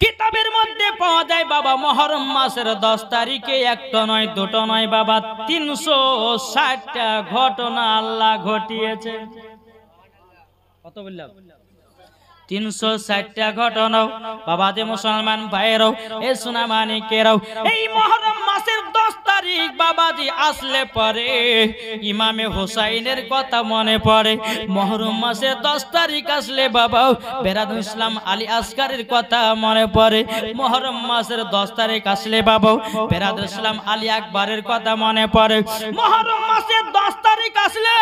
কিতাবের মধ্যে পাওয়া যায় বাবা মুহররম মাসের 10 তারিখে একটা নয় দুটো নয় বাবা 360টা ঘটনা আল্লাহ ঘটিয়েছে। কত বললাম? 360টা ঘটনা। বাবা যে মুসলমান ভাইরাও এ সোনা মানিকেরাও, এই মুহররম মাসের 10 তারিখ বাবাজি আসলে পরে ইমামে হুসাইনের কথা মনে পড়ে। মুহররম মাসের 10 তারিখ আসলে বাবা বেরাদুল ইসলাম আলী আসগারের কথা মনে পড়ে। মুহররম মাসের 10 তারিখ আসলে বাবা বেরাদুল ইসলাম আলী আকবরের কথা মনে পড়ে। মুহররম মাসের 10 তারিখ আসলে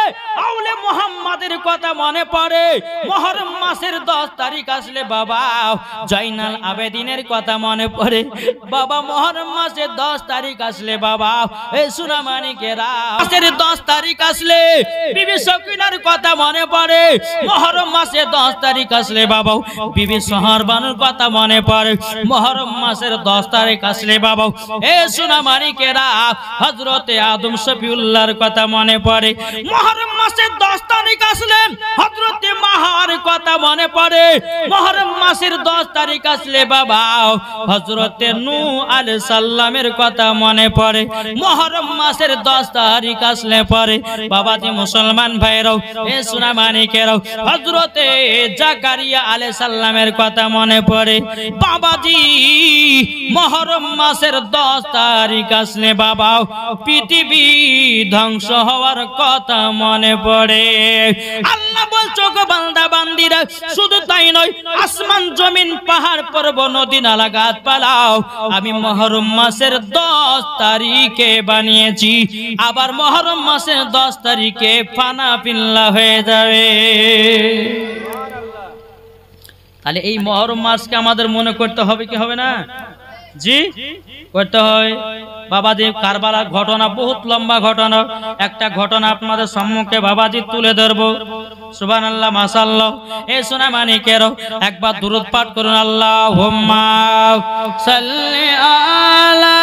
আউলে মুহাম্মাদের কথা মনে পড়ে। মুহররম মাসের 10 তারিখ আসলে বাবা জয়নাল আবেদিনের কথা মনে পড়ে। বাবা মুহররম মাসের 10 তারিখ আসলে বাবা এই সোনা মানিকেরা মাসের 10 তারিখ আসলে বিবি সকিনার কথা মনে পড়ে। মুহররম মাসের 10 তারিখ আসলে বাবা বিবি সোহরবানুর কথা মনে পড়ে। মুহররম মাসের 10 তারিখ আসলে বাবা এই সোনা মানিকেরা হযরতে আদম শফিউল্লাহর কথা মনে পড়ে। মুহররম মাসের 10 তারিখ আসলে হযরতে মাহার কথা মনে পড়ে। মুহররম মাসের 10 তারিখ আসলে বাবা হযরতে নূহ আলাইহিস সালামের কথা মনে পড়ে। মুহররম মাসের 10 তারিখ আসলে পরে বাবা যে মুসলমান ভাইরাও এ সোনা মানিকেরাও হযরতে জাকারিয়া আলাইহিস সালামের কথা মনে পড়ে। বাবাজি মুহররম মাসের 10 তারিখ আসলে বাবা পৃথিবী ধ্বংস হওয়ার কথা মনে পড়ে। আল্লাহ বলছো গো বান্দা বান্দিরা, শুধু তাই নয় আসমান জমিন পাহাড় পর্বত নদী নালা গাছপালাও আমি মুহররম মাসের 10 তারিখে বানিয়েছি। আবার মুহররম মাসের 10 তারিখে ফানা পিল্লা হয়ে যাবে। তাহলে এই মুহররম মাসকে আমাদের মনে করতে হবে কি হবে না? জি করতে হয়। বাবাজি কারবালার ঘটনা বহুত লম্বা ঘটনা, একটা ঘটনা আপনাদের সম্মুখে বাবাজি তুলে ধরবো। সুবহানাল্লাহ মাশাআল্লাহ। এ সোনা মানিকেরও একবার দুরূদ পাঠ করুন, আল্লাহুম্মা সাল্লি আলা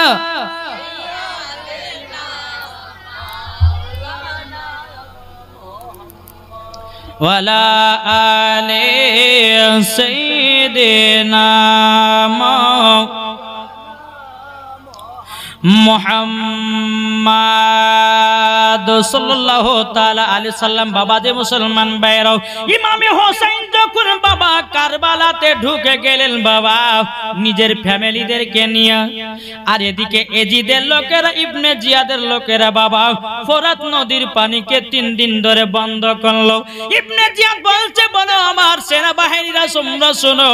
ওয়ালা আলি সাইয়্যিদিনা মুহাম্মদ সাল্লাল্লাহু তাআলা আলাইহি সাল্লাম। বাবা যে মুসলমান ভাইরাও ইমামে হোসেন যখন বাবা কারবালাতে ঢুকে গেলেন বাবা নিজের ফ্যামিলিদেরকে নিয়ে, আর এদিকে এজিদের লোকেরা ইবনে জিয়াদের লোকেরা বাবা ফোরাত নদীর পানিকে 3 দিন ধরে বন্ধ করলো। ইবনে জিয়াদ বলছে, বলো আমার সেনাবাহিনীরা তোমরা শোনো,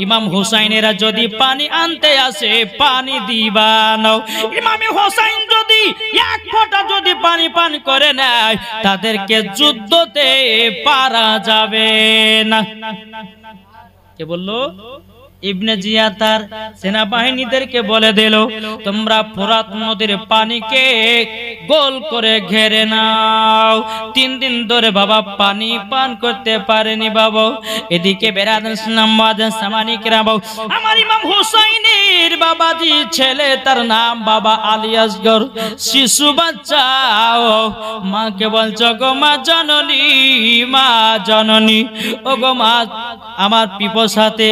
ইমাম হুসাইনেরা যদি পানি আনতে আসে পানি দিবা না। ইমামে হোসেন যদি 1 ফোঁটা যদি পানি পান করে নেয় তাদেরকে যুদ্ধতে পারা যাবে না। কে বললো? ইবনে জিয়াদ তার সেনাবাহিনীদেরকে বলে দিল, তোমরা ফোরাত নদীর পানিকে গোল করে ঘেরে নাও। 3 দিন ধরে বাবা পানি পান করতে পারেনি বাবা। এদিকে বেরাদুল ইসলাম ওয়াজেন সামানিকরা বাবা আমার ইমাম হুসাইনের বাবাজি ছেলে, তার নাম বাবা আলী আসগর, শিশু বাচ্চা। মাকে বলছো গো মা জননী, মা জননী, ও গো মা আমার পিপাসাতে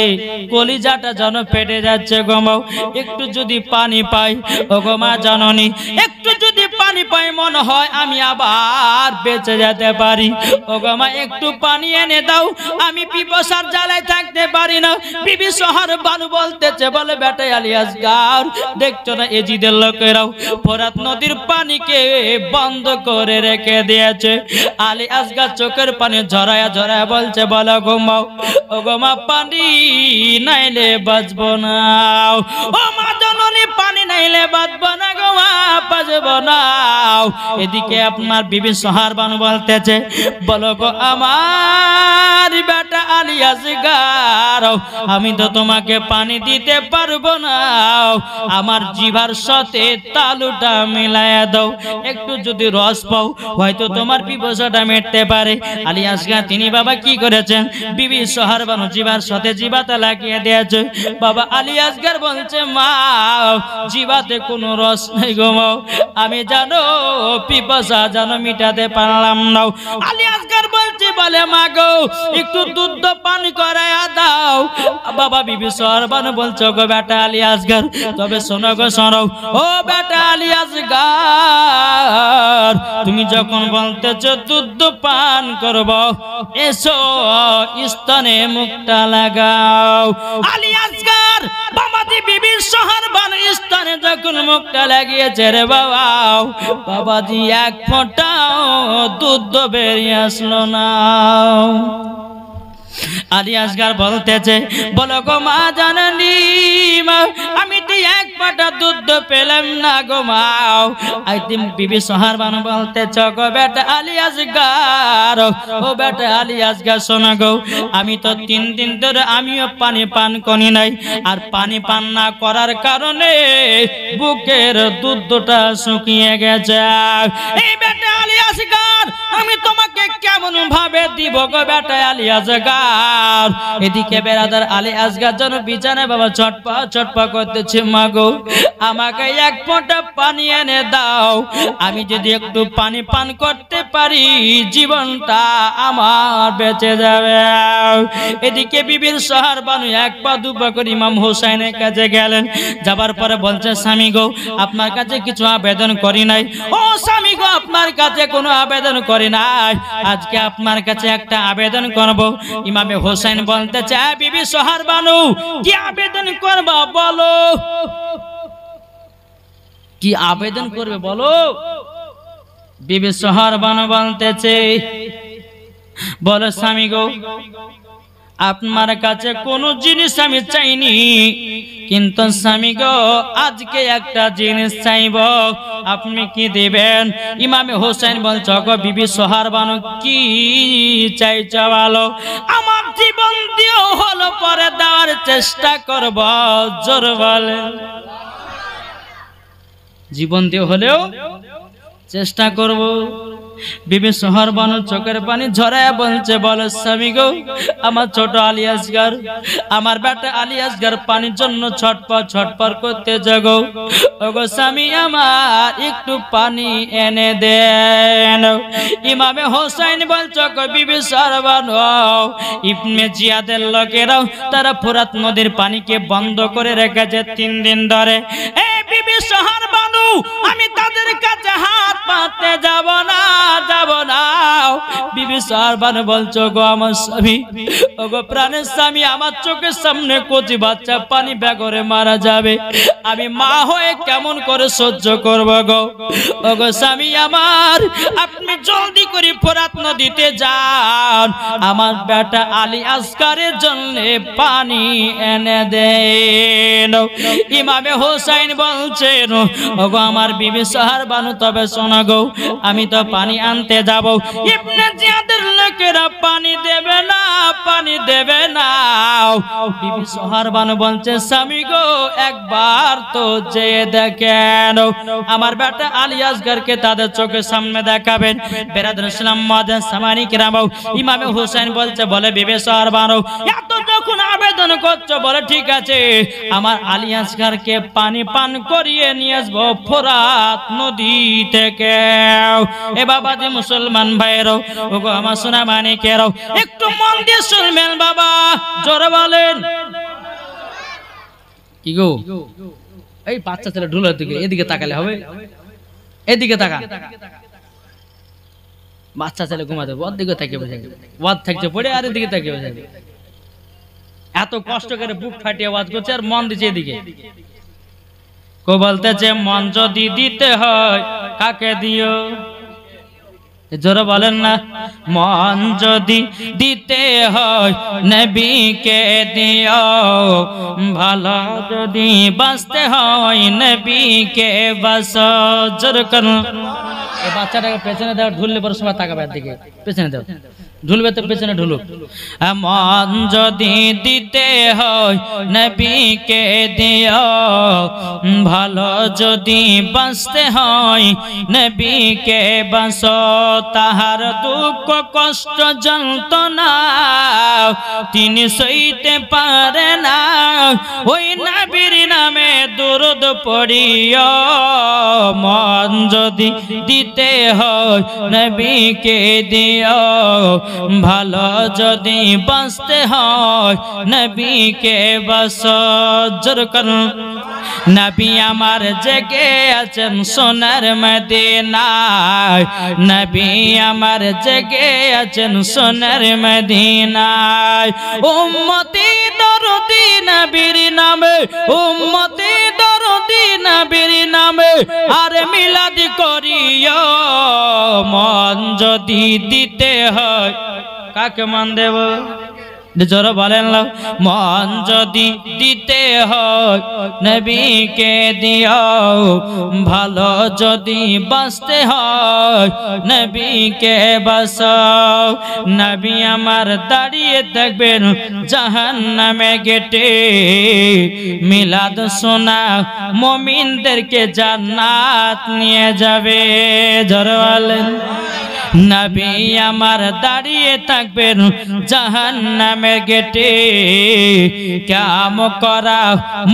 কলিজাটা যেন ফেটে যাচ্ছে গো মা, একটু যদি পানি পাই ও গো মা জননী, একটু যদি পানি পাই মনে হয় আমি আবার বেঁচে যেতে পারি। ও গো মা একটু পানি এনে দাও, আমি পিপাসার জ্বালায় থাকতে পারি না। বিবি সোহরবানু বলতেছে, বলে বেটা আলী আসগার দেখছো না এজিদের লোকেরাও ফোরাত নদীর পানিকে বন্ধ করে রেখে দিয়েছে। আলী আসগার চোখের পানি ঝরায়া ঝরায়া বলছে, বলো গো মা, ও গো মা পানি নাইলে বাঁচবো না। ও মা জননী পানি নাইলে বাঁচবো না গো মা, বাঁচবো না। এদিকে আপনার বিবি সোহরবানু বলতেছে, বলো গো আমার বেটা আলী আসগার আমি তো তোমাকে পানি দিতে পারবো না, আমার জিভার সাথে তালুটা মিলায়া দাও, একটু যদি রস পাও হয়তো তোমার পিপাসাটা মিটতে পারে। আলী আসগার তিনি বাবা কি করেছেন, বিবি সোহরবানু জিভার সাথে জিভাটা লাগিয়ে দিয়েছে। বাবা আলী আসগার বলছে, মা জিভা জিবাতে কোনো রস নেই গো মাও, আমি জানো পিপাসা জানো মিটাতে পারলাম না। আলী আসগার বলছে বলে মা গো একটু দুধ পান করায়া দাও। বাবা বিবি সরবানু বলছো গো বেটা আলী আসগার, তবে শোনো গো শোনো, ও বেটা আলী আসগার, তুমি যখন বলতেছ দুধ পান করব, এসো স্তনে মুখটা লাগাও। আলী আসগার বাবাজি বিবির সরবানু স্তনে যখন মুখটা লাগিয়েছে রে বাবা, বাবাজি এক ফোঁটাও দুধ বেরিয়ে আসলো না। আলী আসগার বলতেছে বলো গো মা জাননি মা, আমি তো এক ফোঁটা দুধ পেলাম না গো মা। আইতিম বিবি সরবানু বলতেছ গো বেটা আলী আসগার, ও বেটা আলী আসগার শোনো গো, আমি তো 3 দিন ধরে আমিও পানি পান করি নাই, আর পানি পান না করার কারণে বুকের দুধটা শুকিয়ে গেছে। এই বেটা আলী আসগার আমি তোমাকে কেমন ভাবে দিব গো বেটা আলী আসগার। এদিকে বেরাদার আলী আসগার যেন বিছানায় বাবা ছটপা ছটপা করতেছে, মা গো আমাকে এক ফোঁটা পানি এনে দাও, আমি যদি একটু পানি পান করতে পারি জীবনটা আমার বেঁচে যাবে। এদিকে বিবির সরবানু এক পা দু পা করে ইমাম হোসেনের কাছে গেলেন, যাবার পরে বলছে স্বামী গো আপনার কাছে কিছু আবেদন করি নাই। ও স্বামী গো আপনার কাছে কোনো আবেদন করি নাই, আজকে আপনার কাছে একটা আবেদন করব। ইমামে হোসেন বলতে চায় বিবি সরবানু কি আবেদন করবা বলো, কি আবেদন করবে বলো। বিবি সরবানু বলতেছে বলো স্বামী গো আপনার কাছে কোনো জিনিস আমি চাইনি, কিন্তু স্বামী গো আজকে একটা জিনিস চাইব, আপনি কি দিবেন? ইমামে হোসেন বলছো গো বিবি সরবানু কি চাইছো বলো। আমার জীবন দিয়েও হলো পরে দেওয়ার চেষ্টা করব, জোর বলে জীবন দিয়ে হলেও চেষ্টা করব। বিবি সরবানু চোখের পানি ঝরায় বলছে বলো স্বামী গো আমার ছোট আলী আসগার, আমার বেটা আলী আসগার পানির জন্য ছটপট ছটপট করতে জাগো, ওগো স্বামী আমার একটু পানি এনে দেন। ইমামে হোসেন বলছো গো বিবি সরবানু ইবনে জিয়াদের লোকেরাও তারা ফোরাত নদীর পানিকে বন্ধ করে রেখেছে 3 দিন ধরে। এই বিবি সরবানু আমি তাদের কাছে হাত পাততে যাব না, যাব না। বিবি সরবানু বলছো গো আমার স্বামী, ওগো প্রাণের স্বামী, আমার চোখের সামনে কচি বাচ্চা পানি বেগরে মারা যাবে, আমি মা হয়ে কেমন করে সহ্য করব গো। ওগো স্বামী আমার আপনি জলদি করে ফোরাত নদীতে যান, আমার বেটা আলী আসগারের জন্য পানি এনে দেন। ইমামে হোসেন বলছেন ওগো আমার বিবি সরবানু তবে শোনো গো আমি তো পানি আনতে যাব, ইবনে জিয়াদের লোকেরা পানি দেবে না, পানি দেবে না। বিবি সরবানু বলছে স্বামী গো একবার তো যেয়ে দেখেন, আমার বেটা আলী আসগারকে তাদের চোখের সামনে দেখাবেন। বেরাদুল ইসলাম মুআজ্জিন সামানি কিরাম, ইমামে হোসেন বলছে বলে বিবি সরবানু এত যখন আবেদন করছো বলে ঠিক আছে আমার আলী আসগারকে পানি পান করিয়ে নিয়ে আসবো ফোরাত নদী থেকে। এ বাবাজি মুসলমান ভাইয়েরও ওগো আমার সোনা মানিকেরও একটু মন দিয়ে শুনবেন বাবা, জোরে বলেন কি গো। এই বাচ্চা ছেলে ঢুলার দিকে এদিকে তাকালে হবে, এদিকে তাকা। বাচ্চা ছেলে ঘুমাতে ওর দিকে তাকিয়ে বসে, ওয়াজ থাকছে পড়ে আর এদিকে তাকিয়ে বসে, এত কষ্ট করে বুক ফাটিয়ে ওয়াজ করছে আর মন দিচ্ছে এদিকে। কো বলতেছে মন যদি দিতে হয় কাকে দিও, জোরে বলেন না। মন যদি দিতে হয় নবীকে দিও, ভালো যদি বাঁচতে হয় নবীকে বাঁচো, জোরে করুন। এই বাচ্চাটাকে পেছনে দাও, ঢুললে পরে সবাই তাকাবে দিকে, পেছনে দাও। ঢুলবে তো পেছনে ঢুলুক। মন যদি দিতে হয় নবীকে দিও, ভালো যদি বাঁচতে হয় নবীকে বাঁচো। তাহার দুঃখ কষ্ট যন্ত্রণা তিনি সইতে পারে না, ওই নবীর নামে দুরূদ পড়িও। মন যদি দিতে হয় নবীকে দিও, ভালো যদি বাঁচতে হয় নবীকে বাঁচো। জোর করুন। নবী আমার জেগে আছেন সোনার মদিনায়, নবী আমার জেগে আছেন সোনার মদিনায়। উম্মতি দরদি নবীর নামে, উম্মতি দরদি নবীর নামে আর মিলাদ করিও। মন যদি দিতে হয়, কাকে মান দেব? জোর বলেন। মন যদি দিতে হয় নবীকে দিও, ভালো যদি বাঁচতে হয় নবীকে বাঁচাও। নবী আমার দাঁড়িয়ে থাকবেন জাহান্নামে গেটে, মিলাদ শোনা মুমিনদেরকে জান্নাত নিয়ে যাবে। জোর বলেন। নবী আমার দাঁড়িয়ে থাকবেন জাহান্নামের গেটে, কাম করা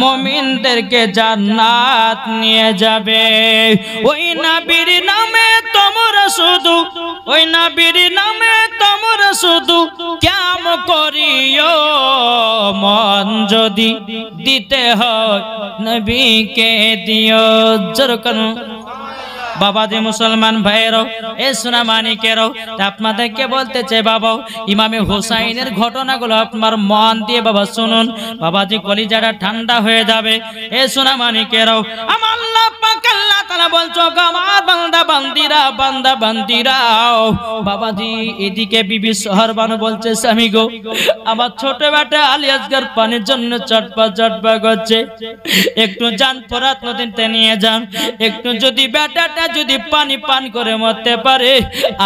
মুমিনদেরকে জান্নাত নিয়ে যাবে। ওই নবীর নামে তোমরা শুধু, ওই নবীর নামে তোমরা শুধু কাম করিও। মন যদি দিতে হয় নবীকে দিও। জোর করুন। বাবাজি মুসলমান ভাইয়েরও, এ সোনা মানিকেরও, আপনাদেরকে বলতে চাই বাবা, ইমামে হোসাইনের ঘটনাগুলো আপনার মন দিয়ে বাবা শুনুন, বাবাজি কলিজাটা ঠান্ডা হয়ে যাবে। এ সোনা মানিকেরও, আমার আল্লাহ পাক আল্লাহ তাআলা বলছো, আমার বান্দা বান্দিরা, বান্দা বান্দিরাও। বাবাজি এদিকে বিবি সোহরবানু বলছে, স্বামী গো, আমার ছোট বেটা আলী আসগর পানির জন্য চটপা চটপা করছে, একটু যান ফোরাত নদীতে নিয়ে যান, একটু যদি বেটাটা যদি পানি পান করে মরতে পারে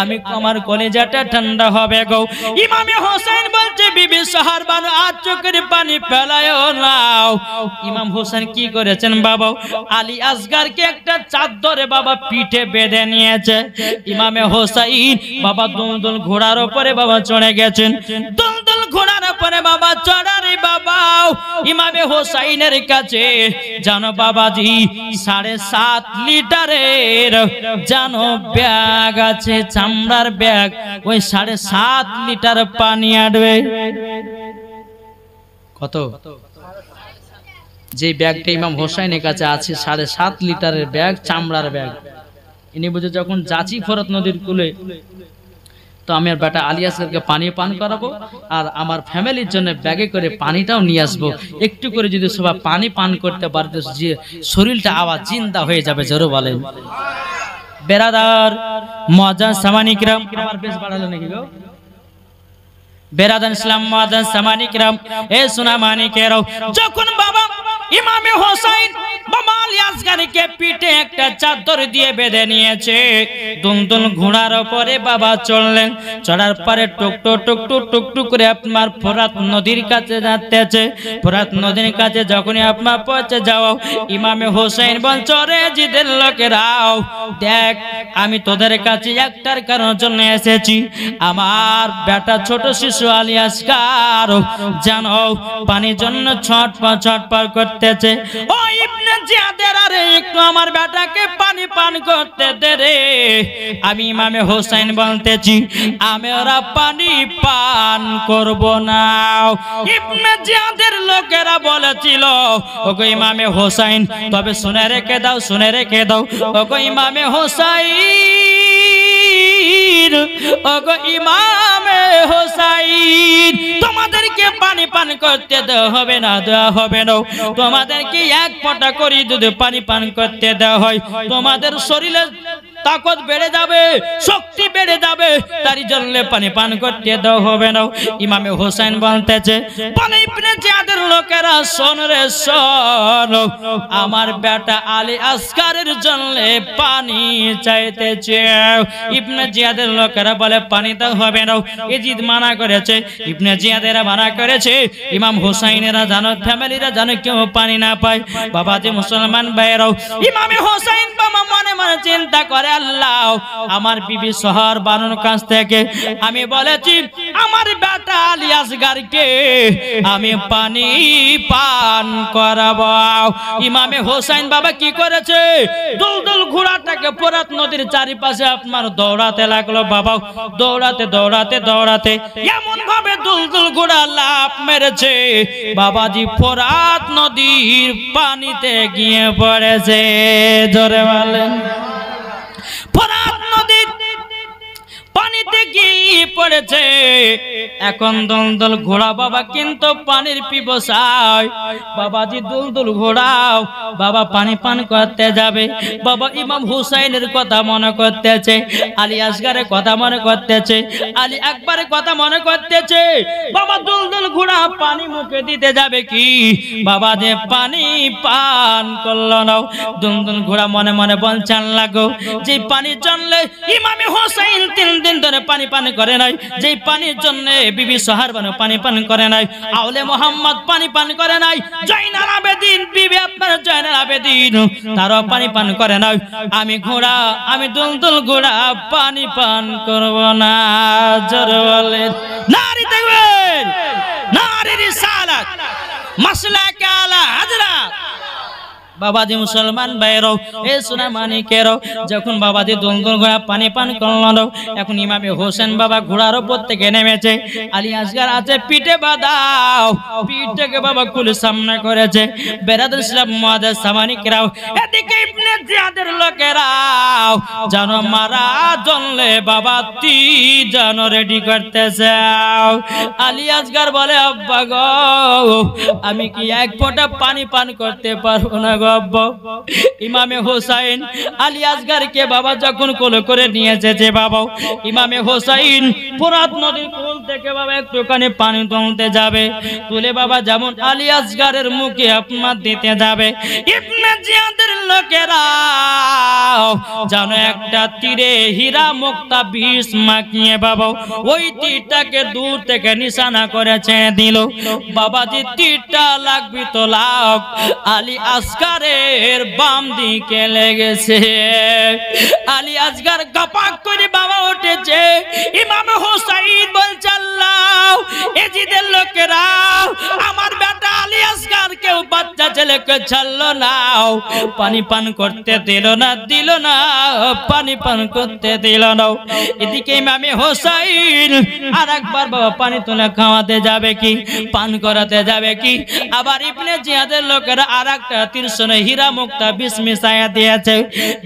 আমি, আমার কলিজাটা ঠান্ডা হবে গো। ইমামে হোসেন বলছে, বিবি সোহরবানু আর চোখের পানি ফেলায়ও নাও। ইমাম হোসেন কি করেছেন বাবা, আলী আসগরকে একটা চাদরে বাবা পিঠে বেঁধে নিয়েছে। ইমামে হোসেন বাবা দুলদুল ঘোড়ার উপরে বাবা চড়ে গেছেন। দুলদুল ঘোড়ার উপরে বাবা চড়ারে বাবা ইমামে হোসেনের কাছে জানো বাবাজি 7.5 লিটারের জানো ব্যাগ আছে, চামড়ার ব্যাগ, ওই 7.5 লিটার পানি আটবে। কত? যে ব্যাগটা ইমাম হোসেনের কাছে আছে 7.5 লিটারের ব্যাগ, চামড়ার ব্যাগ। ইনি বুঝে যখন যাচ্ছি ফোরাত নদীর কূলে, তো আমি আর বেটা আলী আসগরকে পানি পান করাবো, আর আমার ফ্যামিলির জন্য ব্যাগে করে পানিটাও নিয়ে আসবো। একটু করে যদি সবাই পানি পান করতে পারতো, যে শরীরটা আবার জিন্দা হয়ে যাবে। জোরে বলেন। বেরাদার মুআজ্জাজ সামানি কিরাম, আমার বেশ বাড়ালো নাকি গো? বেরাদার ইসলাম মুআজ্জাজ সামানি কিরাম, এ সোনা মানিকেরাও, যখন বাবা ইমামে হোসেন বাবা আলী আসগরকে পিঠে একটা চাদর দিয়ে বেঁধে নিয়েছে, দুলদুল ঘোড়ার উপরে বাবা চললেন। চড়ার পরে টুকটুক টুকটুক টুকটুক করে আপনার ফোরাত নদীর কাছে যাচ্ছে। ফোরাত নদীর কাছে যখনই আপনার পৌঁছে যাও, ইমামে হোসেন বলছে, রে জিদের লোকেরাও, দেখ আমি তোদের কাছে একটার কারণের জন্য এসেছি। আমার বেটা ছোট শিশু আলী আসগর জানো পানির জন্য ছটপট ছটপট করতেছে। ও ইবনে জিয়াদের, আরে একটু আমার বেটাকে পানি পান করতে দে রে। আমি ইমামে হোসেন বলতেছি, আমি ওরা পানি পান করব না। ইবনে জিয়াদের লোকেরা বলেছিল, ওগো ইমামে হোসেন, তবে শুনে রেখে দাও, শুনে রেখে দাও, ওগো ইমামে হোসেন, ওগো ইমামে হোসেন, তোমাদেরকে পানি পান করতে দেওয়া হবে না, দেওয়া হবে না। তোমাদেরকে এক ফোঁটা করে যদি পানি পান করতে দেওয়া হয়, তোমাদের শরীরে তাকত বেড়ে যাবে, শক্তি বেড়ে যাবে, তারই জন্য পানি পান করতে দাও হবে না। ইমামে হোসেন বলতেছে, বলে ইবনে জিয়াদের লোকেরা শোন রে শোন, আমার বেটা আলী আসগারের জন্য পানি চাইতেছে। ইবনে জিয়াদের লোকেরা বলে পানি তো হবে না, এজিদ মানা করেছে, ইবনে জিয়াদেরা মানা করেছে, ইমাম হোসাইনেরা জানো, ফ্যামিলিরা জানো কেউ পানি না পায়। বাবা যে মুসলমান ভাইরাও, ইমামে হোসাইন বাবা মনে মনে চিন্তা করে, আল্লাহ আমার বিবি সোহর বানুর কাছ থেকে আমি বলেছি আমার বেটা আলী আসগারকে আমি পানি পান করাবো। ইমামে হোসেন বাবা কি করেছে, দুলদুল ঘোড়াটাকে ফোরাত নদীর চারিপাশে আপনার দৌড়াতে লাগলো। বাবা দৌড়াতে দৌড়াতে দৌড়াতে এমন ভাবে দুলদুল ঘোড়া লাফ মেরেছে, বাবাজি ফোরাত নদীর পানিতে গিয়ে পড়েছে। জোরে বলেন, ফোরাত নদীর পানিতে গিয়ে পড়েছে। এখন দুলদুল ঘোড়া বাবা কিন্তু পানির পিপাসায়, বাবাজি দুলদুল ঘোড়াও বাবা পানি পান করতে যাবে। বাবা ইমাম হুসাইনের কথা মনে করতেছে, আলী আসগারের কথা মনে করতেছে, আলী আকবরের কথা মনে করতেছে। বাবা দুলদুল ঘোড়া পানি মুখে দিতে যাবে কি, বাবা যে পানি পান করলো না। দুলদুল ঘোড়া মনে মনে বলছেন লাগো, যে পানির জন্য ইমামে হুসাইন 3 দিন ধরে পানি পান করে নাই, যে পানির জন্য বিবি সোহর বানু পানি পান করে নাই, আউলে মোহাম্মদ পানি পান করে নাই, জয়নাল আবেদিন বিবি আপনার জয়নাল আবেদিন তারা পানি পান করে নাই, আমি ঘোড়া, আমি দুলদুল ঘোড়া পানি পান করব না। জোরে বলেন নারী তাকবীর, নারী রিসালাত, মাসলাকে আলা হযরত। বাবাজি মুসলমান ভাইরাও, এ সোনা মানিকেরও, যখন বাবাজি দুলদুল ঘোড়া পানি পান করলো, এখন ইমামে হোসেন বাবা ঘোড়ার উপর থেকে নেমেছে, আলী আসগার আছে পিঠে বাঁধাও, পিঠটাকে বাবা খুলে সামনে করেছে। বেরাদুল ইসলাম মুআজ্জাজ সামানিকেরাও, এদিকে ইবনে জিয়াদের লোকেরাও জানো মারা জনলে বাবা তি জানো রেডি করতেছে। আলী আসগার বলে, আব্বা গো আমি কি এক ফোঁটা পানি পান করতে পারবো না গো আব্বা। ইমামে হোসাইন আলী আসগারকে বাবা যখন কোলে করে নিয়েছে, যে বাবা ইমামে হোসাইন ফোরাত নদীর কোল থেকে বাবা একটুখানি পানি তুলতে যাবে, তুলে বাবা যেমন আলী আসগারের মুখে আপনার দিতে যাবে, ইবনে জিয়াদের লোকেরা জানো একটা তীরে হীরা মুক্তা বিষ মাখিয়ে বাবা ওই তীরটাকে দূর থেকে নিশানা করে ছেড়ে দিল। বাবাজি তীরটা লাগবি তো লাগ, আলী আসগারের বাম দিকে লেগেছে। আলী আসগার গাপাক করে বাবা উঠেছে। ইমাম হোসাইন বলছে, আল্লাহ এজিদের লোকেরা আমার বেটা আলী আসগার কেউ বাচ্চা ছেলেকে ছাড়লো না, পানি পান করতে দিল না, দিল না, পানি পান করতে দিল না। এদিকে ইমামে হোসাইন আর একবার বাবা পানি তুলে খাওয়াতে যাবে কি, পান করাতে যাবে কি, আবার ইবনে জিয়াদের লোকেরা আর একটা তীর্ষণে হীরা মুক্তা বিষ মিশাইয়া দিয়েছে।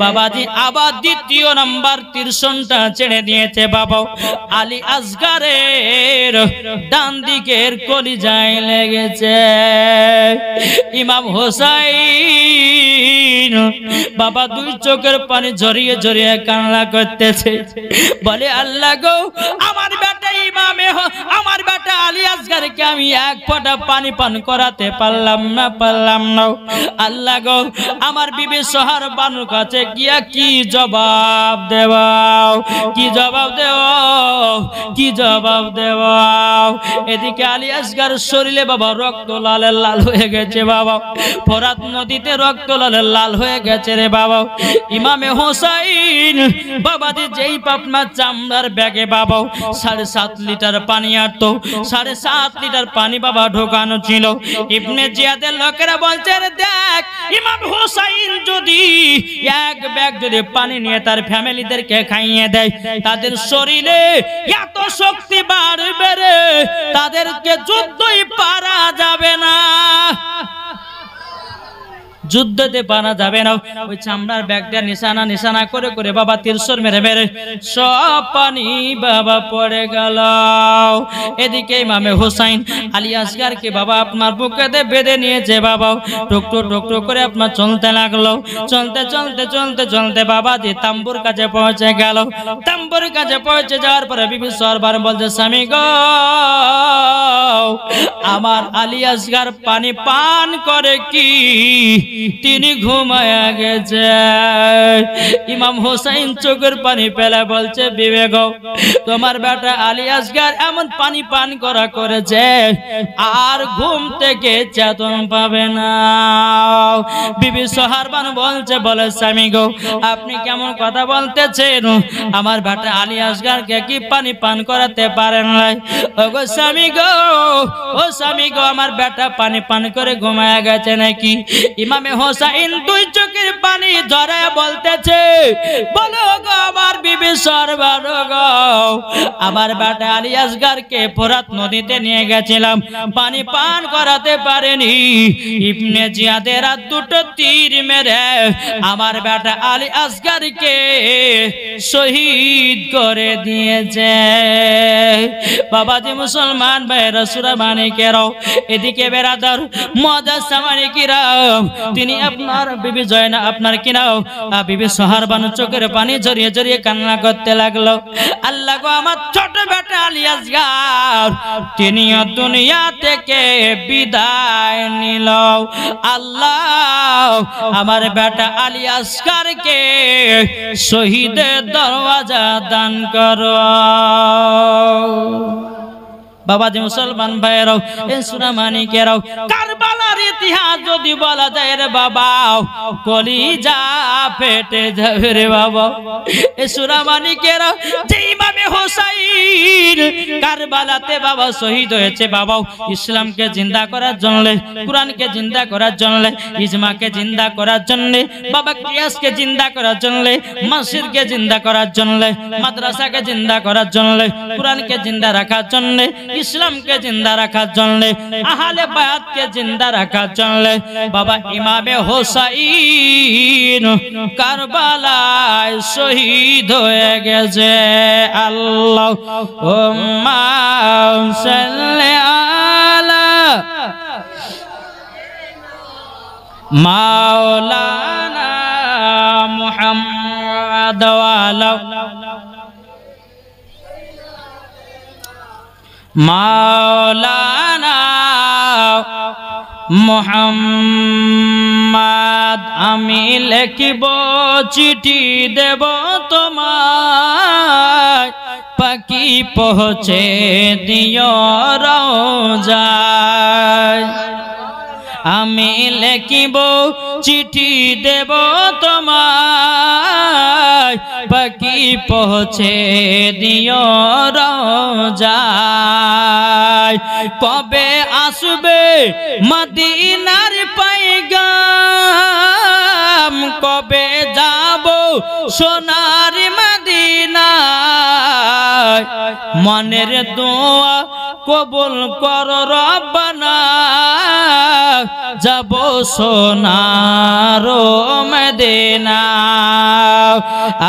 বাবাজি আবার দ্বিতীয় নাম্বার তীর্ষণটা ছেড়ে দিয়েছে। বাবা আলী আসগারের ডান দিকের কলিজায় লেগেছে। ইমাম হোসাইন বাবা দুই চোখের পানি ঝরিয়ে ঝরিয়ে কান্না করতেছে, বলে আল্লাহ গো আমার বেটা ইমামে আমার বেটা আলী আসগারকে আমি এক ফোঁটা পানি পান করাতে পারলাম না। আল্লাহ গো আমার বিবি সোহর বানুর কাছে গিয়া কি জবাব দেওয়াও, কি জবাব দেওয়াও, কি জবাব দেওয়াও। এদিকে আলী আসগার শরীরে বাবা রক্ত লালে লাল হয়ে গেছে। বাবা ফোরাত নদীতে রক্ত লালে লাল হয়ে গেছে রে বাবা। ইমামে হোসাইন বাবাজি যেই পাপনা চামড়ার ব্যাগে বাবা 7.5 লিটার পানি আনতো, 7.5 লিটার পানি বাবা ঢোকানো ছিল। ইবনে জিয়াদের লোকেরা বলছে, দেখ ইমাম হোসাইন যদি এক ব্যাগ যদি পানি নিয়ে তার ফ্যামিলিদেরকে খাইয়ে দেয়, তাদের শরীরে এত শক্তি বাড়বে রে, তাদেরকে যুদ্ধই পারা যাবে না। যুদ্ধতে পারা যাবে না। ওই চামড়ার ব্যাগটা নিশানা নিশানা করে করে বাবা তীরশর মেরে মেরে সব পানি বাবা পড়ে গেল। এদিকে ইমামে হোসাইন আলী আসগারকে বাবা আপনার বুকেতে বেঁধে নিয়েছে বাবা, টুকটুক টুকটুক করে আপনার চলতে লাগলো। চলতে চলতে চলতে চলতে বাবা যে তাম্বুর কাছে পৌঁছে গেল। তাম্বুর কাছে পৌঁছে যাওয়ার পরে বিবি সরবার বলছে, স্বামী গো, আমার আলী আসগার পানি পান করে কি তিনি ঘুমায়া গেছে। ইমাম হোসাইন চোখের পানি ফেলে বলছে, বিবেক তোমার বেটা আলী আসগার এমন পানি পান করা করেছে আর ঘুম থেকে চেতন পাবে না। বিবি সোহারবান বলছে, বলে স্বামী গো আপনি কেমন কথা বলতেছেন, আমার বেটা আলী আসগারকে কি পানি পান করাতে পারেন নাই? ও গো স্বামী গো, ও স্বামী গো, আমার বেটা পানি পান করে ঘুমায়া গেছে নাকি? ইমামে হোসাইন দুই চোখের পানি ঝরে বলতেছে, বলো গো আমার বিবি সরবার গো, আমার বেটা আলী আসগারকে ফোরাত নদীতে নিয়ে গেছিলাম, পানি পান করাতে পারেনি। ইবনে জিয়াদের আর দুটো তীর মেরে আমার বেটা আলী আসগারকে শহীদ করে দিয়েছে। বাবাজি মুসলমান ভাইরা সুরা মানিকেরাও, এদিকে বেরাদার মুআজ্জাজ মানিকিরাও, তিনি আপনার বিবি জয়না আপনার কিনাও বিবি সোহারবানু চোখের পানি জড়িয়ে জড়িয়ে কান্না করতে লাগলো। আল্লাহ গো আমার ছোট বেটা আলী আসগার তিনিও দুনিয়া থেকে বিদায় নিল। আল্লাহ আমার বেটা আলী আসগারকে শহীদের দরওয়াজা দান করো। বাবাজি মুসলমান ভাইরাও, এই সূরা মানিকেরাও, কারবালার ইতিহাস যদি বলা যায় রে বাবা, কলিজা ফেটে যাবে রে বাবা। এই সূরা মানিকেরাও, যে ইমামে হোসাইন কারবালাতে বাবা শহীদ হয়েছে বাবা, ইসলামকে জিন্দা করার জন্য, কুরআনকে জিন্দা করার জন্য, ইজমাকে জিন্দা করার জন্য, বাবা কিয়াসকে জিন্দা করার জন্য, মসজিদকে জিন্দা করার জন্য, মাদ্রাসাকে জিন্দা করার জন্য, কুরআনকে জিন্দা রাখার জন্য, ইসলামকে জিন্দা রাখার জন্য, আহলে বায়াতকে জিন্দা রাখার জন্য বাবা ইমামে হোসাইন কারবালায় শহীদ হয়ে গেছে। আল্লাহুম্মা সাল্লি আলা মাওলানা মুহাম্মাদ ওয়া আলা মাওলানা মুহাম্মাদ। আমি লিখিব চিঠি দেব তোমায়, পাখি পৌঁছে দিও রওজায়। আমি লিখিব চিঠি দেব তোমায়, পাখি পৌঁছে দিও রওজায়। কবে আসবে মদিনার পয়গাম, কবে যাব সোনার মদিনায়, মনের দোয়া কবুল কর রব্বানা, যাব সোনার মদিনা।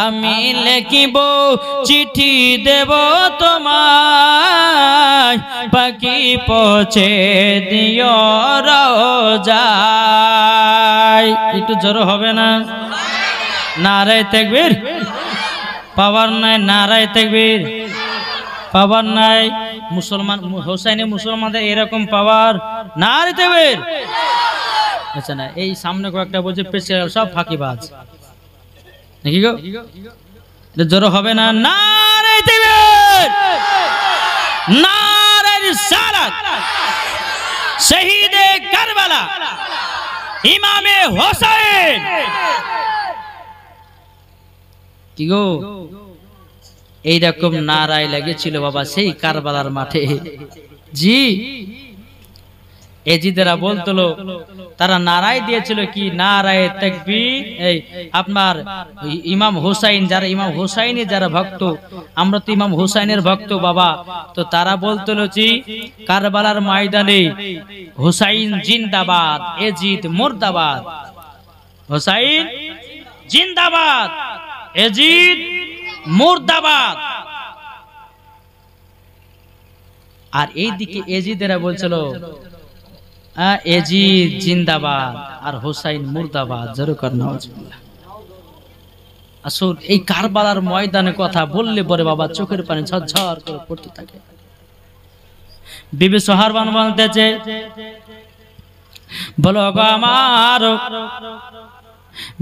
আমি লিখিব চিঠি দেব তোমায়, পাখি পৌঁছে দিও রওজায়। একটু জোরে হবে না? নারায়ে তাকবীর। পাওয়ার নাই নারায়ে তাকবীর, পাওয়ার নাই। মুসলমান হোসাইনে মুসলমানদের এরকম পাওয়ার নারায়ে তাকবীর। আচ্ছা না, এই সামনে কয়েকটা বলছে পেছে সব ফাঁকিবাজ নাকি গো? জোরে হবে না? নারায়ে তাকবীর, নারায়ে রিসালাত, শহীদে কারবালা ইমামে হোসেন। কি গো, এইরকম নারায় লেগেছিল বাবা সেই কারবালার মাঠে। জি, এজিদেরা বলতো, তারা নারায় দিয়েছিল কি? নারায়ে তাকবীর। এই আপনার ইমাম হোসাইন, যারা ইমাম হোসাইনের যারা ভক্ত, আমরা তো ইমাম হোসাইনের ভক্ত বাবা, তো তারা বলতো জি কারবালার ময়দানে হোসাইন জিন্দাবাদ, এজিদ মুর্দাবাদ। হোসাইন জিন্দাবাদ, এজিদ মুর্দাবাদ। আর এইদিকে এজিদেরা বলছিল এজিদ জিন্দাবাদ আর হোসাইন মুর্দাবাদ। জোরে নাউজুবিল্লাহ। আসল এই কারবালার ময়দানে কথা বললে পরে বাবা চোখের পানি ঝরঝর করে পড়তে থাকে। বিবি সোহারবান বলতেছে, বলো গো আমার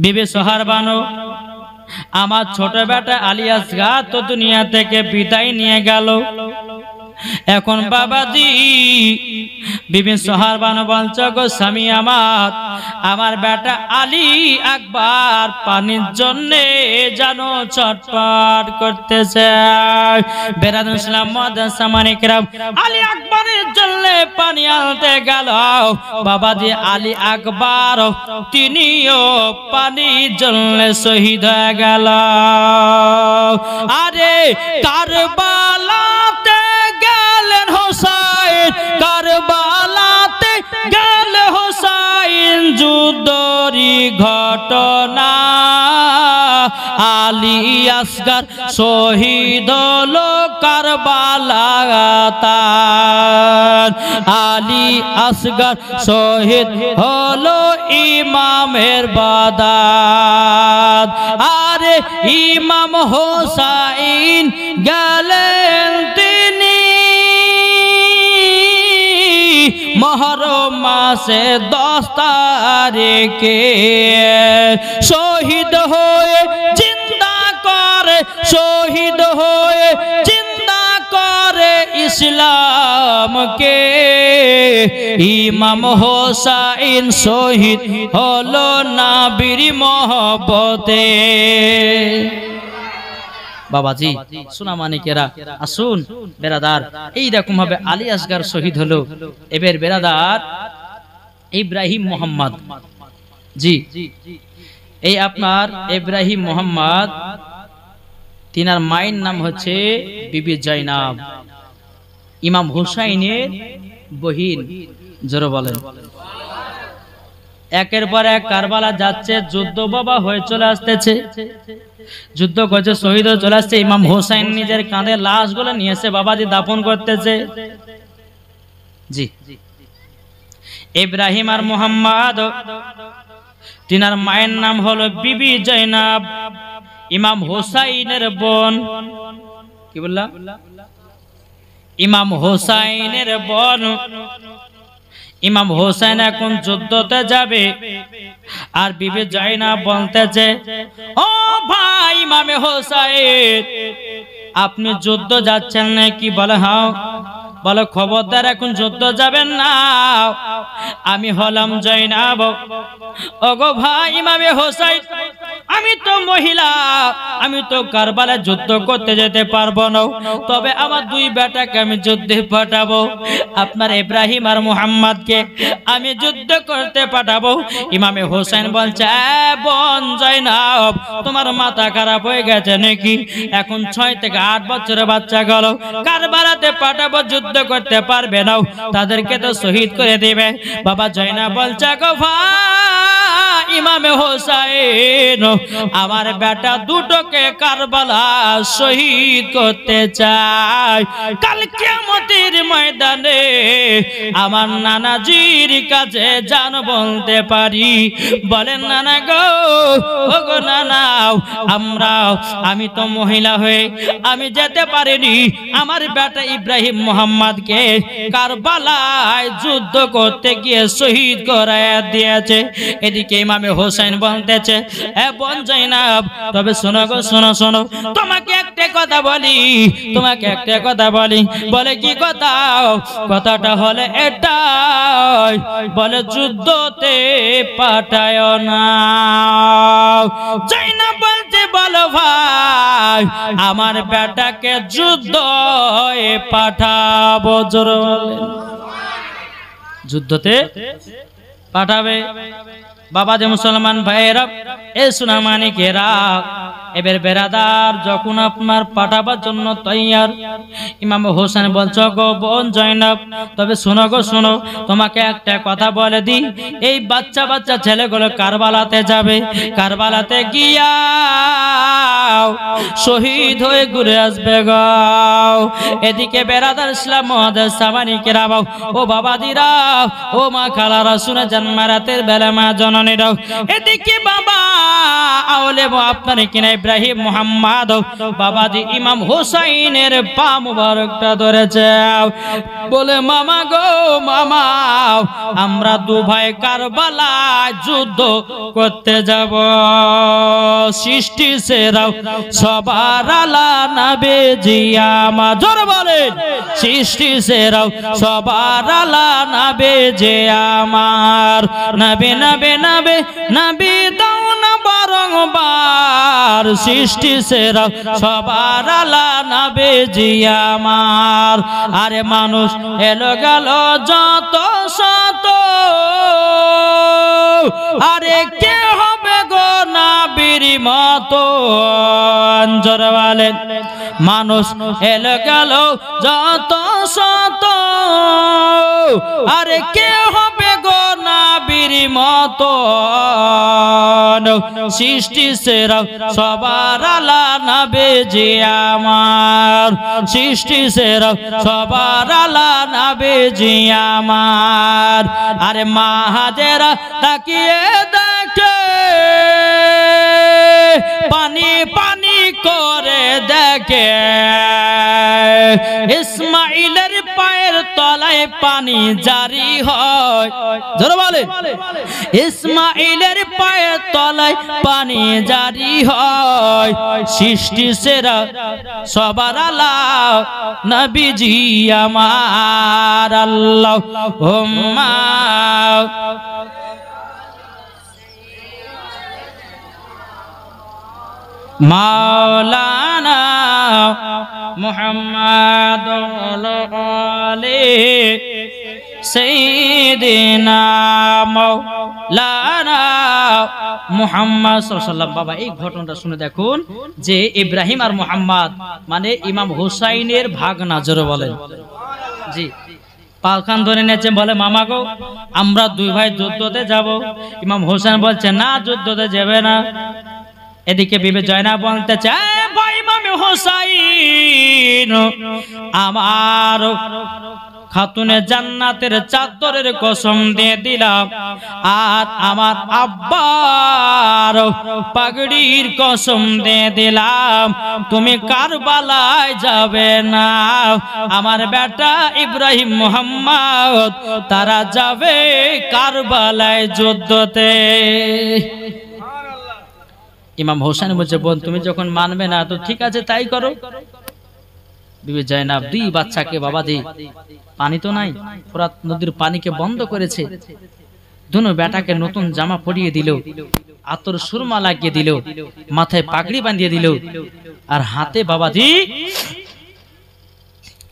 বিবি সোহারবান, আমার ছোট বেটা আলী আসগার তো দুনিয়া থেকে বিদায় নিয়ে গেল। এখন বাবাজি বিবি সোহারবান বলছ গো স্বামী আমার, আমার বেটা আলী আকবর পানির জন্য জানো ছটফট করতেছে। বেরাদ ইসলাম মাদ্রাসা মানিকরাম, আলী আকবরের জন্য পানি আনতে গেল। বাবাজি আলী আকবর তিনিও পানির জন্য শহীদ হয়ে গেল। আরে কারবালাতে গেলেন হোসাইন, কারবালাতে গেল হোসাইন, যুদ্ধরি ঘটনা আলী আসগর শহীদ হলো কারবালাতে। আলী আসগর শহীদ হলো ইমামের বাদাত। আরে ইমাম হোসাইন গেলেন তিনি মুহররম মাসে 10 তারিখে, শহীদ হয়ে জিন্দা করে, শহীদ হয়ে জিন্দা করে ইসলামকে। ইমাম হোসাইন শহীদ হলো নবীর মহব্বতে। বাবাজি সোনা মানিকেরা আসুন বেরাদার, এইরকম ভাবে আলী আসগর শহীদ হলো। এবার বেরাদার ইব্রাহিম মোহাম্মদ, জি এই আপনার ইব্রাহিম মোহাম্মদ, তিনার মায়ের নাম হচ্ছে বিবি জয়নাব, ইমাম হুসাইনের বহিন। জোরে বলেন। একের পর এক কারবালা যাচ্ছে, যুদ্ধ বাবা হয়ে চলে আসতেছে, যুদ্ধ করছে, শহীদ হয়ে চলে আসছে। ইমাম হোসাইন নিজের কাঁধে লাশগুলো নিয়ে এসে বাবাজি দাফন করতেছে। জি ইব্রাহিম আর মোহাম্মদ, তিনার মায়ের নাম হলো বিবি জয়নাব, ইমাম হোসাইনের বোন। কি বললাম? ইমাম হোসাইনের বোন। ইমাম হোসেন এখন যুদ্ধতে যাবে, আর বিবি জয়নাব বলতেছে, ও ভাই ইমামে হোসেন আপনি যুদ্ধ যাচ্ছেন নাকি? বলে হ্যাঁ। বলে খবরদার এখন যুদ্ধ যাবেন না, আমি হলাম জয়নাব। ওগো ভাই ইমামে হোসেন, আমি তো মহিলা, আমি তো কারবালায় যুদ্ধ করতে যেতে পারবো না, তবে আমার 2 বেটাকে আমি যুদ্ধে পাঠাবো। আপনার ইব্রাহিম আর মুহাম্মদকে আমি যুদ্ধ করতে পাঠাবো। ইমামে হোসেন বলছে, বোন জয়নাব তোমার মাথা খারাপ হয়ে গেছে নাকি? এখন 6 থেকে 8 বছরের বাচ্চা গেল, কারবালাতে পাঠাবো, যুদ্ধ করতে পারবে না, তাদেরকে তো শহীদ করে দিবে। বাবা জয়নাব বলছে, গো ভাই ইমামে হোসেন আমার বেটা দুটোকে কারবালা শহীদ করতে চাই, কাল কিয়ামতের ময়দানে আমার নানাজির কাছে জান বলতে পারি। বলেন নানা গো, ও গো নানা, আমি তো মহিলা হয়ে আমি যেতে পারিনি, আমার বেটা ইব্রাহিম মোহাম্মদকে কারবালায় যুদ্ধ করতে গিয়ে শহীদ করায় দিয়েছে। এদিকে ইমামে হোসেন বলতেছে, বোন জয়নাব তবে শোনো গো, শোনো শোনো, তোমাকে একটা কথা বলি, তোমাকে একটা কথা বলি। বলে কি কথা? কথাটা হলে এটাই, বলে যুদ্ধতে পাঠায় না। জয়নাব বলছে, বলো ভাই আমার বেটাকে যুদ্ধে পাঠাবো। জোরে বলেন। যুদ্ধতে পাঠাবে। বাবা যে মুসলমান ভাইয়েরা, এ সোনা মানিকেরা, এবার বেরাদার যখন আপনার পাঠাবার জন্য তৈয়ার, ইমাম হোসেন বলছো গো বোন জয়নব, তবে শোনো গো শোনো, তোমাকে একটা কথা বলে দিই, এই বাচ্চা বাচ্চা ছেলেগুলো কারবালাতে যাবে, কারবালাতে গিয়া শহীদ হয়ে ঘুরে আসবে গো। এদিকে বেরাদার ইসলাম মহাদেশ সামানিকেরা ও বাবাদিরা ও মা খালারা শুনে জন্ম রাতের বেলা মা জননীরাও, এদিকে বাবা আওলে আপনার কিনা ইব্রাহিম মুহাম্মদ বাবাজি ইমাম হোসাইনের পা মুবারকটা ধরেছে, বলে মামা গো মামা, আমরা দু ভাই কারবালা যুদ্ধ করতে যাব। সৃষ্টি সেরাও সবার আলা নবী জিয়ামা, জোরে বলেন সৃষ্টি সেরাও সবার আলা নবী জিয়ামার, নবী নবী নবী নবী দাও না বারংবার, সৃষ্টি সেরাও সবার আলা নবী জিয়ামার। আরে মানুষ এলো গেল যত শত, আরে কে হবে গো নবীর মতো, জোরে বলেন মানুষ এলো গেল যত শত, আরে কে হবে গো নবীর মতো, সৃষ্টি সেরা সবার আলা নবী জিয়ামার, সৃষ্টি সেরা সবার আলা নবী জিয়ামার। আরে মা হাজেরা তাকিয়ে দেখে, পানি পানি করে দেখে, ইসমাইলের পায়ের তলায় পানি জারি হয়, জোরে বলেন ইসমাইলের পায়ের তলায় পানি জারি হয়, সৃষ্টি সেরা সবার আলা নবীজি আমার। আল্লাহুম্মা মাওলানা মুহাম্মদ আলী সাইয়্যিদিনা মাওলানা মুহাম্মদ সাল্লাল্লাহু আলাইহি ওয়াসাল্লাম। বাবা এই ঘটনাটা শুনে দেখুন যে ইব্রাহিম আর মুহাম্মদ মানে ইমাম হুসাইনের ভাগনা, জোরে বলেন জি, পালখান ধরে নিয়েছে, বলে মামা গো আমরা দুই ভাই যুদ্ধতে যাব। ইমাম হোসেন বলছে না যুদ্ধতে যাবে না। এদিকে বিবি জয়নাব বলতে চায় ভাই ইমাম হোসাইন, আমার খাতুনে জান্নাতের চাদরের কসম দিয়ে দিলাম, আর আমার আব্বার পাগড়ির কসম দিয়ে দিলাম, তুমি কারবালায় যাবে না, আমার বেটা ইব্রাহিম মুহাম্মদ তারা যাবে কারবালায় যুদ্ধতে। ইমাম হোসেন বলছে বোন তুমি যখন মানবে না তো ঠিক আছে তাই করো। বিবি জয়নাব দুই বাচ্চাকে বাবা দি, পানি তো নাই, ফোরাত নদীর পানিকে বন্ধ করেছে, দুনো বেটাকে নতুন জামা পরিয়ে দিল, আতর সুরমা লাগিয়ে দিল, মাথায় পাগড়ি বাঁধিয়ে দিল, আর হাতে বাবা দি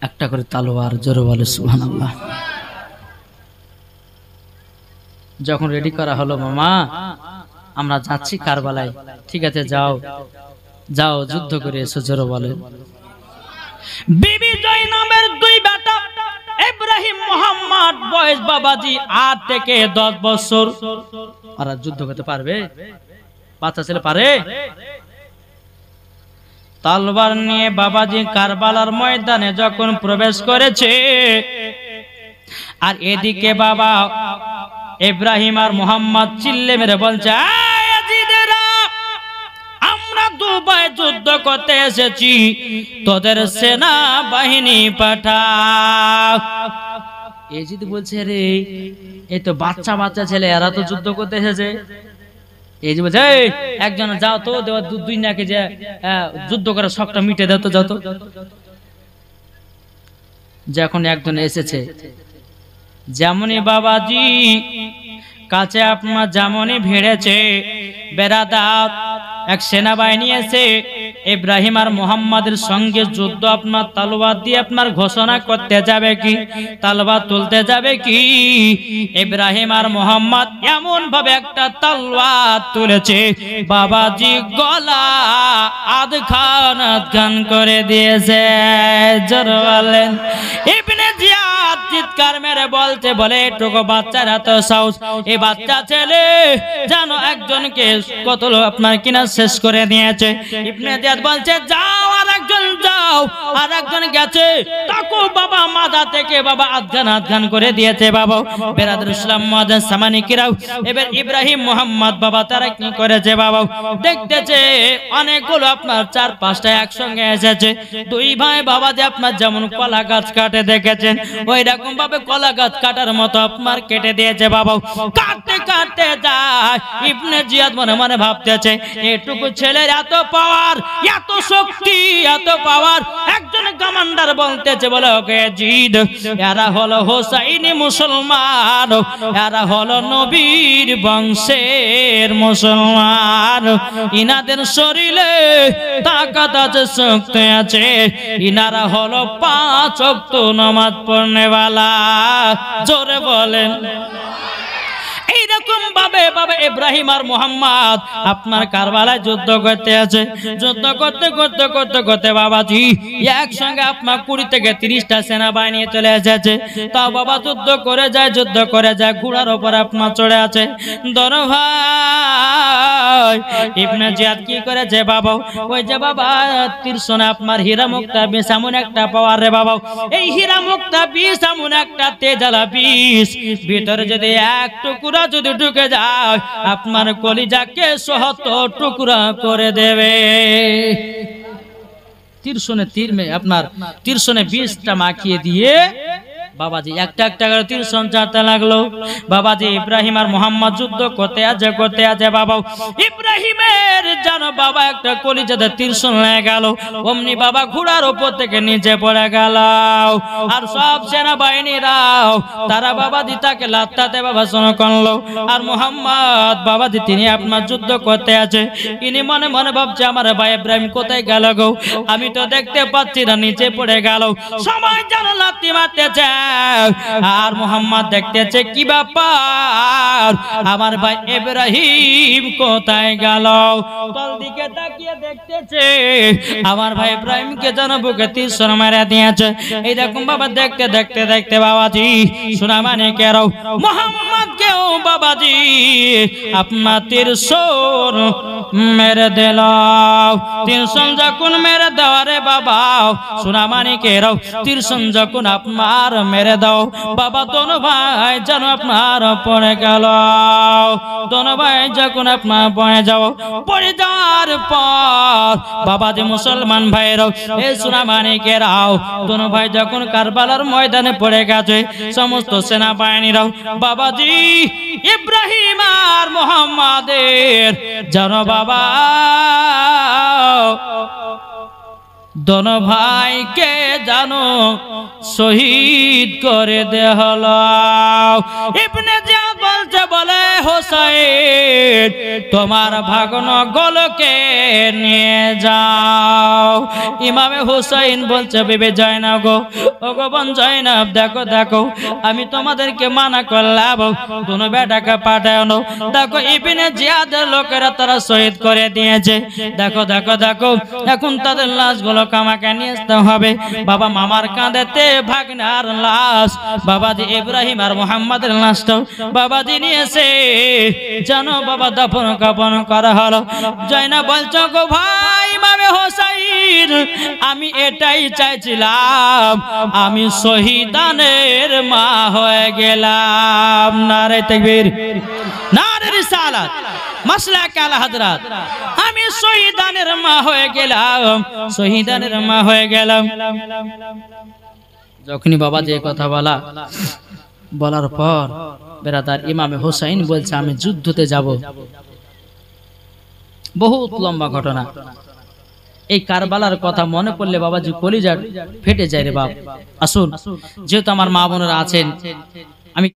একটা করে তালোয়ার, জোরে বলে সুবহানাল্লাহ। যখন রেডি করা হলো মামা আমরা যাচ্ছি কারবালায়, ঠিক আছে যাও যাও যুদ্ধ করে এসো, জোরে বলে। বিবি জয়নাবের দুই বেটা ইব্রাহিম মুহাম্মদ বয়স বাবাজি 8 থেকে 10 বছর, আর যুদ্ধ করতে পারবে? বাচ্চা ছেলে পারে? তলোয়ার নিয়ে বাবাজি কারবালার ময়দানে যখন প্রবেশ করেছে, আর এদিকে বাবা ইব্রাহিম আর মুহাম্মদ চিল্লে মেরে বলছে আমরা দুবাই যুদ্ধ করতে এসেছি, তোদের সেনা বাহিনী পাঠাও। এজিদ বলছে রে এই তো বাচ্চা বাচ্চা ছেলে, এরা তো যুদ্ধ করতে এসেছে। এই যে বলছে একজন যাও তো দেওয়া দুই নাকে যে যুদ্ধ করার শখটা মিটে দাও তো, যাও তো। যখন একজন এসেছে, যেমনই বাবাজি কাছে আপনার যেমনই ভিড়েছে বেরাদাত এক সেনাবাহিনী এসে ইব্রাহিম আর মুহাম্মাদের সঙ্গে যুদ্ধ আপনার তলোয়ার দিয়ে আপনার ঘোষণা করতে যাবে কি, তলোয়ার তুলতে যাবে কি? ইব্রাহিম আর মুহাম্মদ এমন ভাবে একটা তলোয়ার তুলেছে, বাবাজি গলা আধখান করে দিয়েছে। জোরে বলেন। ইবনে জিয়াদ চিৎকার মেরে বলতে বলে, এটুকু বাচ্চার এত সাহস, এই বাচ্চা ছেলে জানো একজনকে কতল আপনার কিনা শেষ করে দিয়েছে। ইবনে জিয়াদ বলছে, যাও আর একজন যাও, আর একজন গেছে তাকে বাবা মাথা থেকে বাবা আধখান করে দিয়েছে। বাবা বেরাদুল ইসলাম মুআজ্জিন সামানিকিরাও এবার ইব্রাহিম মুহাম্মদ বাবা তারা কি করেছে, বাবা দেখতেছে অনেকগুলো আপনার 4-5টা একসঙ্গে এসেছে। দুই ভাই বাবা যে আপনার যেমন কলা গাছ কাটে দেখেছেন, ওই রকম ভাবে কলা গাছ কাটার মতো আপনার কেটে দিয়েছে। বাবা কাটতে কাটতে যায়, ইবনে জিয়াদ মনে মনে ভাবতেছে, এটুকু ছেলের এত পাওয়ার, এত শক্তি, এত পাওয়ার। একজন কমান্ডার বলতেছে, বলে ওকে জিদ, এরা হলো হোসাইনি মুসলমান, এরা হলো নবীর বংশের মুসলমান, ইনাদের শরীরে তাকাত আছে, শক্তি আছে, ইনারা হলো 5 ওয়াক্ত নামাজ পড়নেওয়ালা। জোরে বলেন। এইরকম ভাবে বাবা ইব্রাহিম আর মুহাম্মদ আপনার কারবালায় যুদ্ধ করতে আছে। যুদ্ধ করতে করতে করতে করতে বাবাজি একসঙ্গে আপনার 20 থেকে 30টা সেনাবাহিনী চলে এসেছে। তাও বাবা যুদ্ধ করে যায়, যুদ্ধ করে যায়, ঘোড়ার উপর আপনার চড়ে আছে। দর ভাই ইবনে জিয়াদ কি করেছে বাবা, ওই যে বাবা তীরশনে আপনার হীরা মুক্তা বিষ এমন একটা পাওয়ার রে বাবা, এই হীরা মুক্তা বিষ এমন একটা তেজালা বিষ, ভিতরে যদি এক টুকরা যদি ঢুকে যায় আপনার কলিজাকে 70 টুকরা করে দেবে। তীরশনে তীর মে আপনার তীরশনে বিষটা মাখিয়ে দিয়ে বাবাজি একটা একটা করে তীরশন চারতে লাগলো। বাবাজি ইব্রাহিম আর মুহাম্মদ যুদ্ধ করতে আছে বাবা ইব্রাহিমের জানো বাবা একটা কলিজাতে তীরশন লেগে গেল, অমনি বাবা ঘোড়ার উপর থেকে নিচে পড়ে গেল। আর সব সেনাবাহিনীরাও তারা বাবাজি তাকে লাত্তাতে বাবা শোনা করলো। আর মুহাম্মদ বাবাজি তিনি আপনার যুদ্ধ করতে আছে, ইনি মনে মনে ভাবছে আমার ভাই ইব্রাহিম কোথায় গেল গো, আমি তো দেখতে পাচ্ছি না, নিচে পড়ে গেল। সবাই যেন লাত্তি মারতেছে, আর মুহাম্মদ দেখতেছে কি ব্যাপার, আমার ভাই ইব্রাহিম কোথায় গেল। তল দিকে তাকিয়ে দেখতেছে আমার ভাই ইব্রাহিমকে যেন বুকে তীর মেরে দিয়েছে। এইরকম বাবা দেখতে দেখতে দেখতে বাবাজি শোনা মানে কেরাও মুহাম্মদকেও বাবাজি আপনার তীর মেরে দিল। তীর যখন মেরে দেওয়ারে বাবা শোনা মানে কেরাও তীর যখন আপনার মেরে দাও বাবা, দোনো ভাই যেন আপনার পড়ে গেল। দোনো ভাই যখন আপনার পড়ে যাও, পড়ে যাওয়ার পর বাবা যে মুসলমান ভাইরাও এই সোনা মানিকেরাও দোনো ভাই যখন কারবালার ময়দানে পড়ে গেছে, সমস্ত সেনাবাহিনীরাও বাবাজি ইব্রাহিম আর মুহাম্মাদের যেন বাবা দোনো ভাইকে জানো শহীদ করে দেয়া হলো। ইবনে জিয়াদ বলছে, বলে হোসেন তোমার ভাগনো গোলকে নিয়ে যাও। ইমামে হোসেন বলছে, বিবি জয়নাব গো, ও গো বোন জয়নাব, দেখো দেখো আমি তোমাদেরকে মানা করলাম দোনো বেটাকে পাঠানো, দেখো ইবনে জিয়াদের লোকেরা তারা শহীদ করে দিয়েছে, দেখো দেখো দেখো এখন তাদের লাশগুলো আমাকে নিয়ে আসতে হবে। বাবা মামার কাঁধেতে ভাগনার লাশ বাবাজি ইব্রাহিম আর মুহাম্মাদের লাশটাও বাবাজি নিয়েছে, জানো বাবা দাফন কাফন করা হলো। জয়নাব বলছো গো ভাই ইমামে হোসেন, আমি এটাই চাইছিলাম, আমি শহীদানের মা হয়ে গেলাম। নারে তাকবীর, নারে রিসালাত, মাসলাক আলা হযরত, আমি শহীদানের মা হয়ে গেলাম, শহীদানের মা হয়ে গেলাম। যখনই বাবা যে কথা বলার পর বেরাদার ইমামে হোসেন বলছে আমি যুদ্ধতে যাব। বহুত লম্বা ঘটনা, এই কারবালার কথা মনে পড়লে বাবাজি কলিজা ফেটে যায় রে বাপ। আসুন, যেহেতু আমার মা বোনেরা আছেন, আমি